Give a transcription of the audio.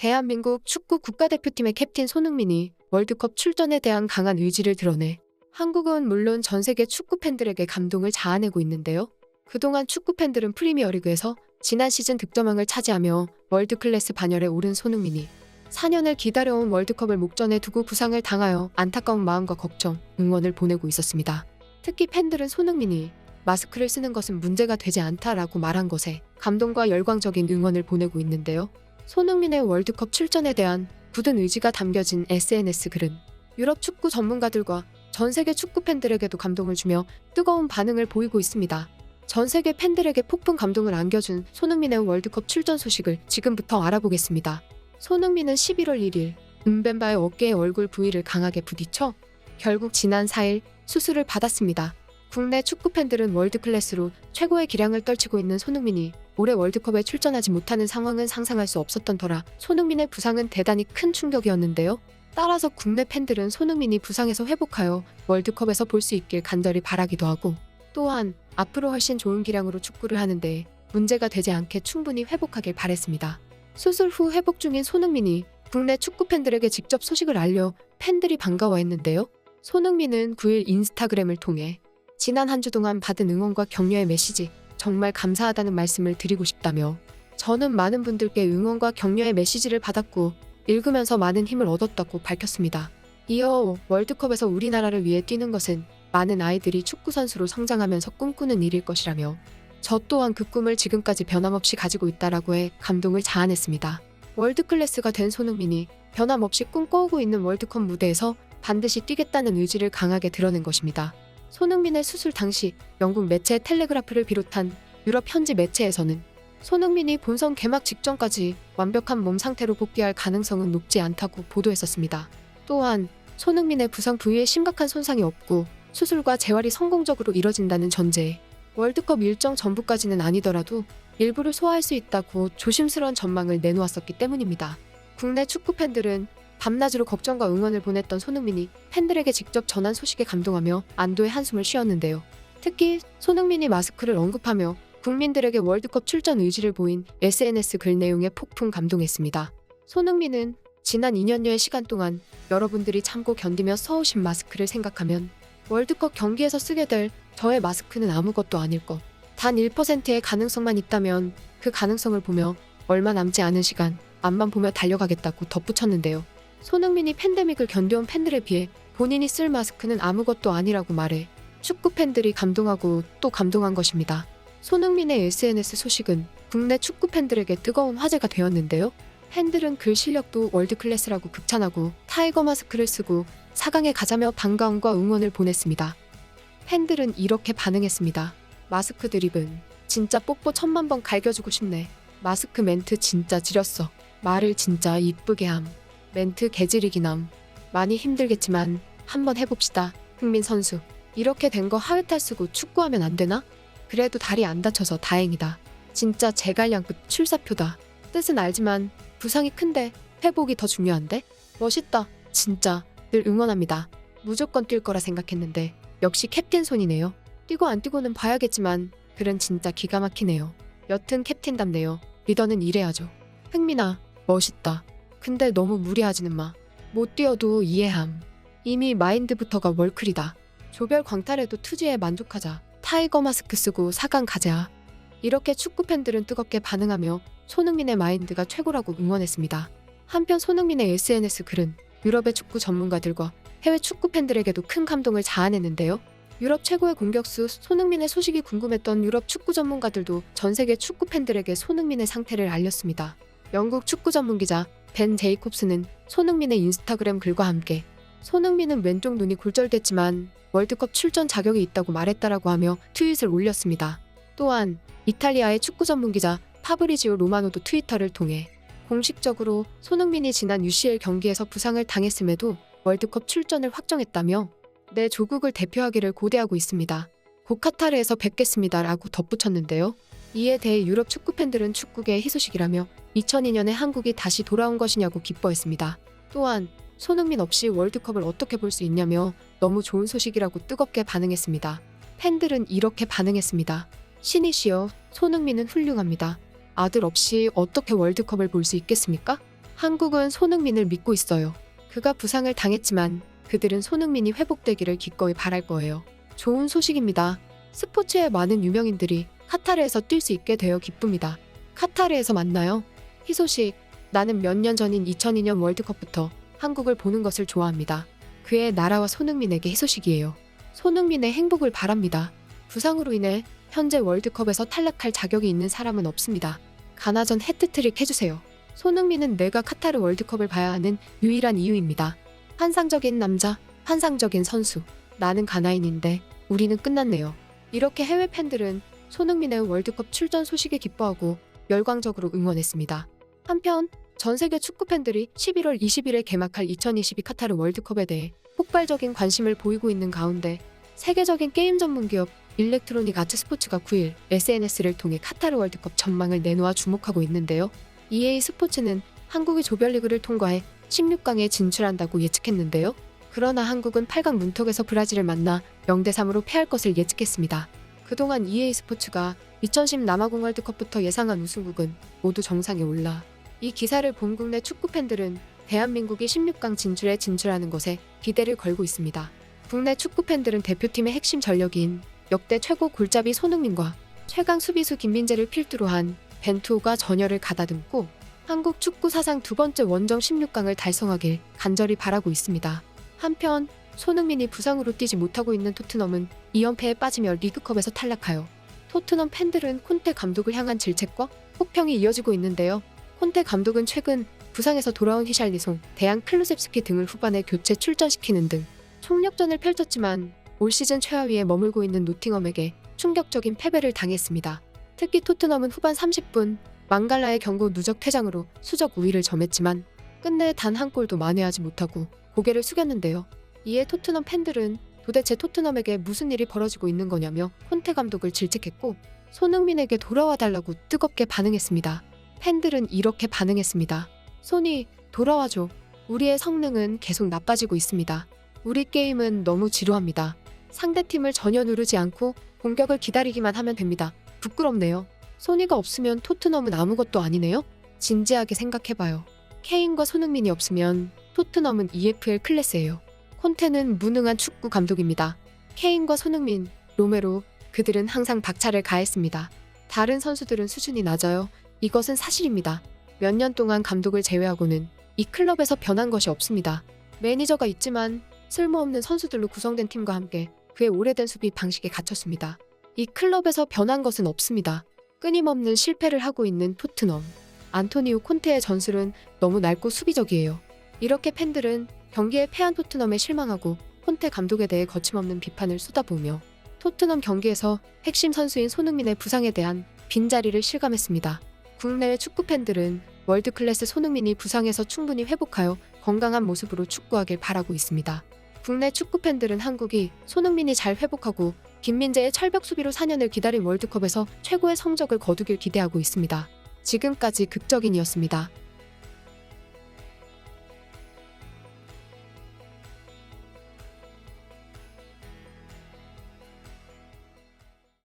대한민국 축구 국가대표팀의 캡틴 손흥민이 월드컵 출전에 대한 강한 의지를 드러내 한국은 물론 전 세계 축구 팬들에게 감동을 자아내고 있는데요. 그동안 축구 팬들은 프리미어리그에서 지난 시즌 득점왕을 차지하며 월드클래스 반열에 오른 손흥민이 4년을 기다려온 월드컵을 목전에 두고 부상을 당하여 안타까운 마음과 걱정, 응원을 보내고 있었습니다. 특히 팬들은 손흥민이 마스크를 쓰는 것은 문제가 되지 않다라고 말한 것에 감동과 열광적인 응원을 보내고 있는데요. 손흥민의 월드컵 출전에 대한 굳은 의지가 담겨진 SNS 글은 유럽 축구 전문가들과 전 세계 축구 팬들에게도 감동을 주며 뜨거운 반응을 보이고 있습니다. 전 세계 팬들에게 폭풍 감동을 안겨준 손흥민의 월드컵 출전 소식을 지금부터 알아보겠습니다. 손흥민은 11월 1일 은벤바의 어깨에 얼굴 부위를 강하게 부딪혀 결국 지난 4일 수술을 받았습니다. 국내 축구 팬들은 월드클래스로 최고의 기량을 떨치고 있는 손흥민이 올해 월드컵에 출전하지 못하는 상황은 상상할 수 없었던 터라 손흥민의 부상은 대단히 큰 충격이었는데요. 따라서 국내 팬들은 손흥민이 부상에서 회복하여 월드컵에서 볼 수 있길 간절히 바라기도 하고 또한 앞으로 훨씬 좋은 기량으로 축구를 하는데 문제가 되지 않게 충분히 회복하길 바랬습니다. 수술 후 회복 중인 손흥민이 국내 축구 팬들에게 직접 소식을 알려 팬들이 반가워했는데요. 손흥민은 9일 인스타그램을 통해 지난 한 주 동안 받은 응원과 격려의 메시지 정말 감사하다는 말씀을 드리고 싶다며 저는 많은 분들께 응원과 격려의 메시지를 받았고 읽으면서 많은 힘을 얻었다고 밝혔습니다. 이어 월드컵에서 우리나라를 위해 뛰는 것은 많은 아이들이 축구선수로 성장하면서 꿈꾸는 일일 것이라며 저 또한 그 꿈을 지금까지 변함없이 가지고 있다라고 해 감동을 자아냈습니다. 월드클래스가 된 손흥민이 변함없이 꿈꿔오고 있는 월드컵 무대에서 반드시 뛰겠다는 의지를 강하게 드러낸 것입니다. 손흥민의 수술 당시 영국 매체 텔레그라프를 비롯한 유럽 현지 매체에서는 손흥민이 본선 개막 직전까지 완벽한 몸 상태로 복귀할 가능성은 높지 않다고 보도했었습니다. 또한 손흥민의 부상 부위에 심각한 손상이 없고 수술과 재활이 성공적으로 이뤄진다는 전제에 월드컵 일정 전부까지는 아니더라도 일부를 소화할 수 있다고 조심스러운 전망을 내놓았었기 때문입니다. 국내 축구 팬들은 밤낮으로 걱정과 응원을 보냈던 손흥민이 팬들에게 직접 전한 소식에 감동하며 안도의 한숨을 쉬었는데요. 특히 손흥민이 마스크를 언급하며 국민들에게 월드컵 출전 의지를 보인 SNS 글 내용에 폭풍 감동했습니다. 손흥민은 지난 2년여의 시간 동안 여러분들이 참고 견디며 써오신 마스크를 생각하면 월드컵 경기에서 쓰게 될 저의 마스크는 아무것도 아닐 것. 단 1%의 가능성만 있다면 그 가능성을 보며 얼마 남지 않은 시간 앞만 보며 달려가겠다고 덧붙였는데요. 손흥민이 팬데믹을 견뎌온 팬들에 비해 본인이 쓸 마스크는 아무것도 아니라고 말해 축구 팬들이 감동하고 또 감동한 것입니다. 손흥민의 SNS 소식은 국내 축구 팬들에게 뜨거운 화제가 되었는데요. 팬들은 글 실력도 월드클래스라고 극찬하고 타이거 마스크를 쓰고 4강에 가자며 반가움과 응원을 보냈습니다. 팬들은 이렇게 반응했습니다. 마스크 드립은 진짜 뽀뽀 1000만 번 갈겨주고 싶네. 마스크 멘트 진짜 지렸어. 말을 진짜 이쁘게 함. 멘트 개지리기남. 많이 힘들겠지만 한번 해봅시다. 흥민 선수. 이렇게 된 거 하회탈 쓰고 축구하면 안 되나? 그래도 다리 안 다쳐서 다행이다. 진짜 제갈량급 출사표다. 뜻은 알지만 부상이 큰데 회복이 더 중요한데? 멋있다. 진짜 늘 응원합니다. 무조건 뛸 거라 생각했는데 역시 캡틴 손이네요. 뛰고 안 뛰고는 봐야겠지만 글은 진짜 기가 막히네요. 여튼 캡틴답네요. 리더는 이래야죠. 흥민아 멋있다. 근데 너무 무리하지는 마. 못 뛰어도 이해함. 이미 마인드부터가 월클이다. 조별 광탈에도 투지에 만족하자. 타이거 마스크 쓰고 4강 가자. 이렇게 축구 팬들은 뜨겁게 반응하며 손흥민의 마인드가 최고라고 응원했습니다. 한편 손흥민의 SNS 글은 유럽의 축구 전문가들과 해외 축구 팬들에게도 큰 감동을 자아냈는데요. 유럽 최고의 공격수 손흥민의 소식이 궁금했던 유럽 축구 전문가들도 전 세계 축구 팬들에게 손흥민의 상태를 알렸습니다. 영국 축구 전문 기자 벤 제이콥스는 손흥민의 인스타그램 글과 함께 손흥민은 왼쪽 눈이 골절됐지만 월드컵 출전 자격이 있다고 말했다라고 하며 트윗을 올렸습니다. 또한 이탈리아의 축구 전문 기자 파브리지오 로마노도 트위터를 통해 공식적으로 손흥민이 지난 UCL 경기에서 부상을 당했음에도 월드컵 출전을 확정했다며 내 조국을 대표하기를 고대하고 있습니다. 곧 카타르에서 뵙겠습니다라고 덧붙였는데요. 이에 대해 유럽 축구 팬들은 축구계의 희소식이라며 2002년에 한국이 다시 돌아온 것이냐고 기뻐했습니다. 또한 손흥민 없이 월드컵을 어떻게 볼 수 있냐며 너무 좋은 소식이라고 뜨겁게 반응했습니다. 팬들은 이렇게 반응했습니다. 신이시여, 손흥민은 훌륭합니다. 아들 없이 어떻게 월드컵을 볼 수 있겠습니까? 한국은 손흥민을 믿고 있어요. 그가 부상을 당했지만 그들은 손흥민이 회복되기를 기꺼이 바랄 거예요. 좋은 소식입니다. 스포츠의 많은 유명인들이 카타르에서 뛸 수 있게 되어 기쁩니다. 카타르에서 만나요. 희소식. 나는 몇 년 전인 2002년 월드컵부터 한국을 보는 것을 좋아합니다. 그의 나라와 손흥민에게 희소식이에요. 손흥민의 행복을 바랍니다. 부상으로 인해 현재 월드컵에서 탈락할 자격이 있는 사람은 없습니다. 가나전 해트트릭 해주세요. 손흥민은 내가 카타르 월드컵을 봐야 하는 유일한 이유입니다. 환상적인 남자, 환상적인 선수. 나는 가나인인데 우리는 끝났네요. 이렇게 해외 팬들은 손흥민의 월드컵 출전 소식에 기뻐하고 열광적으로 응원했습니다. 한편 전 세계 축구 팬들이 11월 20일에 개막할 2022 카타르 월드컵에 대해 폭발적인 관심을 보이고 있는 가운데 세계적인 게임 전문 기업 일렉트로닉 아트 스포츠가 9일 SNS를 통해 카타르 월드컵 전망을 내놓아 주목하고 있는데요. EA 스포츠는 한국이 조별리그를 통과해 16강에 진출한다고 예측했는데요. 그러나 한국은 8강 문턱에서 브라질을 만나 0대3으로 패할 것을 예측했습니다. 그동안 EA 스포츠가 2010 남아공 월드컵부터 예상한 우승국은 모두 정상에 올라 이 기사를 본 국내 축구 팬들은 대한민국이 16강 진출에 진출하는 것에 기대를 걸고 있습니다. 국내 축구 팬들은 대표팀의 핵심 전력인 역대 최고 골잡이 손흥민과 최강 수비수 김민재를 필두로 한 벤투호가 전열을 가다듬고 한국 축구 사상 두 번째 원정 16강을 달성하길 간절히 바라고 있습니다. 한편 손흥민이 부상으로 뛰지 못하고 있는 토트넘은 2연패에 빠지며 리그컵에서 탈락하여 토트넘 팬들은 콘테 감독을 향한 질책과 혹평이 이어지고 있는데요. 콘테 감독은 최근 부상에서 돌아온 히샬리송, 대안 클루셉스키 등을 후반에 교체 출전시키는 등 총력전을 펼쳤지만 올 시즌 최하위에 머물고 있는 노팅엄에게 충격적인 패배를 당했습니다. 특히 토트넘은 후반 30분 망갈라의 경고 누적 퇴장으로 수적 우위를 점했지만 끝내 단 한 골도 만회하지 못하고 고개를 숙였는데요. 이에 토트넘 팬들은 도대체 토트넘에게 무슨 일이 벌어지고 있는 거냐며 콘테 감독을 질책했고 손흥민에게 돌아와 달라고 뜨겁게 반응했습니다. 팬들은 이렇게 반응했습니다. 손이 돌아와줘. 우리의 성능은 계속 나빠지고 있습니다. 우리 게임은 너무 지루합니다. 상대팀을 전혀 누르지 않고 공격을 기다리기만 하면 됩니다. 부끄럽네요. 소니가 없으면 토트넘은 아무것도 아니네요. 진지하게 생각해봐요. 케인과 손흥민이 없으면 토트넘은 EFL 클래스예요. 콘테는 무능한 축구 감독입니다. 케인과 손흥민, 로메로, 그들은 항상 박차를 가했습니다. 다른 선수들은 수준이 낮아요. 이것은 사실입니다. 몇 년 동안 감독을 제외하고는 이 클럽에서 변한 것이 없습니다. 매니저가 있지만 쓸모없는 선수들로 구성된 팀과 함께 그의 오래된 수비 방식에 갇혔습니다. 이 클럽에서 변한 것은 없습니다. 끊임없는 실패를 하고 있는 토트넘. 안토니오 콘테의 전술은 너무 낡고 수비적이에요. 이렇게 팬들은 경기에 패한 토트넘에 실망하고 콘테 감독에 대해 거침없는 비판을 쏟아부으며 토트넘 경기에서 핵심 선수인 손흥민의 부상에 대한 빈자리를 실감했습니다. 국내외 축구 팬들은 월드클래스 손흥민이 부상에서 충분히 회복하여 건강한 모습으로 축구하길 바라고 있습니다. 국내 축구 팬들은 한국이 손흥민이 잘 회복하고 김민재의 철벽 수비로 4년을 기다린 월드컵에서 최고의 성적을 거두길 기대하고 있습니다. 지금까지 극적인이었습니다.